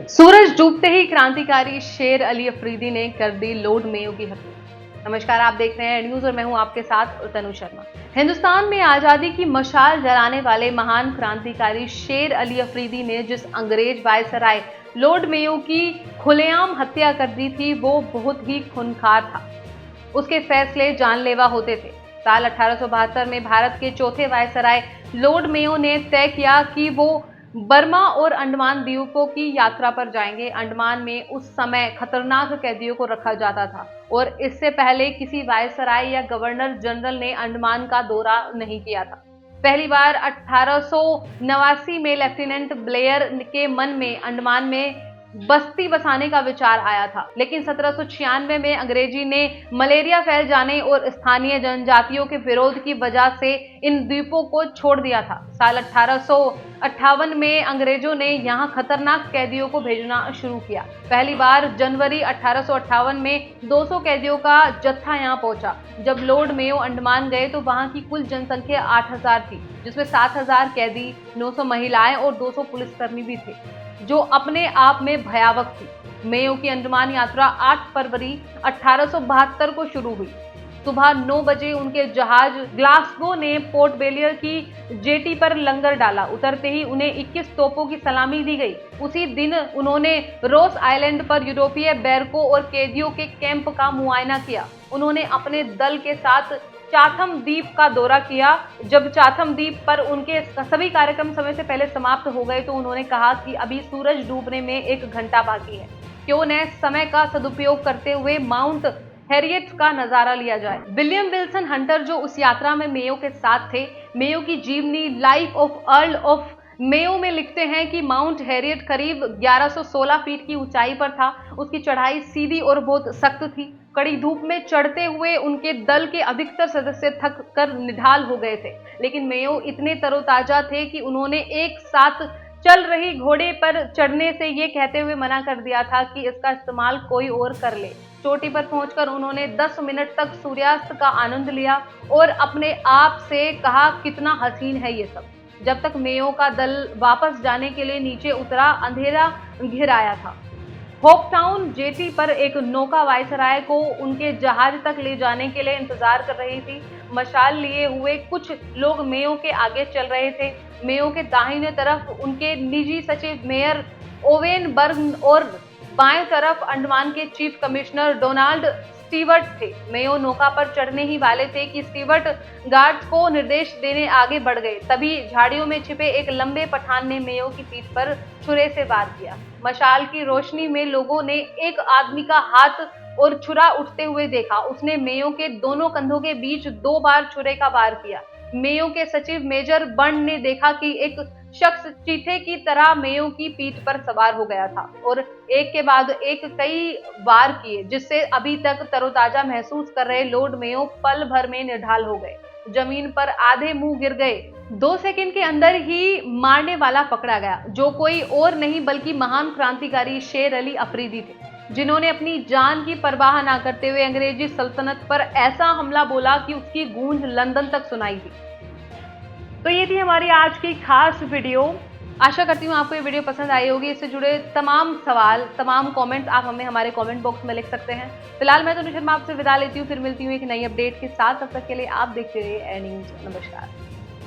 सूरज डूबते ही क्रांतिकारी शेर अली अफरीदी ने कर दी लॉर्ड मेयो की हत्या। नमस्कार, आप देख रहे हैं न्यूज और मैं हूं आपके साथ तनु शर्मा। हिंदुस्तान में आजादी की मशाल जलाने वाले महान क्रांतिकारी शेर अली अफरीदी ने जिस अंग्रेज वायसराय लॉर्ड मेयो की खुलेआम हत्या कर दी थी, वो बहुत ही खूंखार था। उसके फैसले जानलेवा होते थे। साल 1872 में भारत के चौथे वायसराय लॉर्ड मेयो ने तय किया कि वो बर्मा और अंडमान द्वीपों की यात्रा पर जाएंगे। अंडमान में उस समय खतरनाक कैदियों को रखा जाता था और इससे पहले किसी वायसराय या गवर्नर जनरल ने अंडमान का दौरा नहीं किया था। पहली बार 1889 में लेफ्टिनेंट ब्लेयर के मन में अंडमान में बस्ती बसाने का विचार आया था, लेकिन 1796 में अंग्रेजी ने मलेरिया फैल जाने और स्थानीय जनजातियों के विरोध की वजह से इन द्वीपों को छोड़ दिया था। साल 1858 में अंग्रेजों ने यहां खतरनाक कैदियों को भेजना शुरू किया। पहली बार जनवरी 1858 में 200 कैदियों का जत्था यहां पहुंचा। जब लॉर्ड मेयो अंडमान गए तो वहां की कुल जनसंख्या 8000 थी, जिसमें 7000 कैदी, 900 महिलाएं और 200 पुलिसकर्मी भी थे, जो अपने आप में भयावह थी। मेयो की अंडमान यात्रा 8 फरवरी 1872 को शुरू हुई। सुबह 9 बजे उनके जहाज ग्लासगो ने पोर्ट बेलियर की जेटी पर लंगर डाला। उतरते ही उन्हें 21 तोपों की सलामी दी गई। उसी दिन उन्होंने रोस आइलैंड पर यूरोपीय बैरकों और कैदियों के कैंप का मुआयना किया। उन्होंने अपने दल के साथ चाथम द्वीप का दौरा किया। जब चाथम द्वीप पर उनके सभी कार्यक्रम समय से पहले समाप्त हो गए तो उन्होंने कहा कि अभी सूरज डूबने में 1 घंटा बाकी है, क्यों न समय का सदुपयोग करते हुए माउंट हैरियट का नजारा लिया जाए। विलियम विल्सन हंटर, जो उस यात्रा में मेयो के साथ थे, मेयो की जीवनी life of earl of Mayo में लिखते हैं कि माउंट हैरियट करीब 1116 फीट की ऊंचाई पर था। उसकी चढ़ाई सीधी और बहुत सख्त थी। कड़ी धूप में चढ़ते हुए उनके दल के अधिकतर सदस्य थक कर निढाल हो गए थे, लेकिन मेयो इतने तरोताजा थे कि उन्होंने एक साथ चल रही घोड़े पर चढ़ने से ये कहते हुए मना कर दिया था कि इसका इस्तेमाल कोई और कर ले। चोटी पर पहुंचकर उन्होंने 10 मिनट तक सूर्यास्त का आनंद लिया और अपने आप से कहा, कितना हसीन है ये सब। जब तक मेयो का दल वापस जाने के लिए नीचे उतरा, अंधेरा घिर आया था। होपटाउन जेटी पर एक नौका वायसराय को उनके जहाज तक ले जाने के लिए इंतजार कर रही थी। मशाल लिए हुए कुछ लोग मेयो के आगे चल रहे थे। मेयो के दाहिने तरफ उनके निजी सचिव मेयर ओवेन बर्ग और बाएं तरफ अंडमान के चीफ कमिश्नर डोनाल्ड स्टीवर्ट थे। मेयो नौका पर चढ़ने ही वाले थे कि स्टीवर्ट गार्ड्स को निर्देश देने आगे बढ़ गए। तभी झाड़ियों में छिपे एक लंबे पठान ने मेयो की पीठ पर छुरे से वार किया। मशाल की रोशनी में लोगों ने एक आदमी का हाथ और छुरा उठते हुए देखा। उसने मेयो के दोनों कंधों के बीच 2 बार छुरे का वार किया। मेयो के सचिव मेजर बर्न ने देखा कि एक शख्स चीते की तरह मेयो की पीठ पर सवार हो गया था और एक के बाद एक कई वार किए, जिससे अभी तक तरोताजा महसूस कर रहे लॉर्ड मेयो पल भर में निढाल हो गए। जमीन पर आधे मुंह गिर गए। 2 सेकंड के अंदर ही मारने वाला पकड़ा गया, जो कोई और नहीं बल्कि महान क्रांतिकारी शेर अली अफरीदी थे, जिन्होंने अपनी जान की परवाह ना करते हुए अंग्रेजी सल्तनत पर ऐसा हमला बोला कि उसकी गूंज लंदन तक सुनाई दी। तो ये थी हमारी आज की खास वीडियो। आशा करती हूँ आपको ये वीडियो पसंद आई होगी। इससे जुड़े तमाम सवाल, तमाम कमेंट्स आप हमें हमारे कमेंट बॉक्स में लिख सकते हैं। फिलहाल मैं तनु शर्मा आपसे विदा लेती हूँ, फिर मिलती हूँ एक नई अपडेट के साथ। तब तक के लिए आप देखते रहिए ए न्यूज। नमस्कार।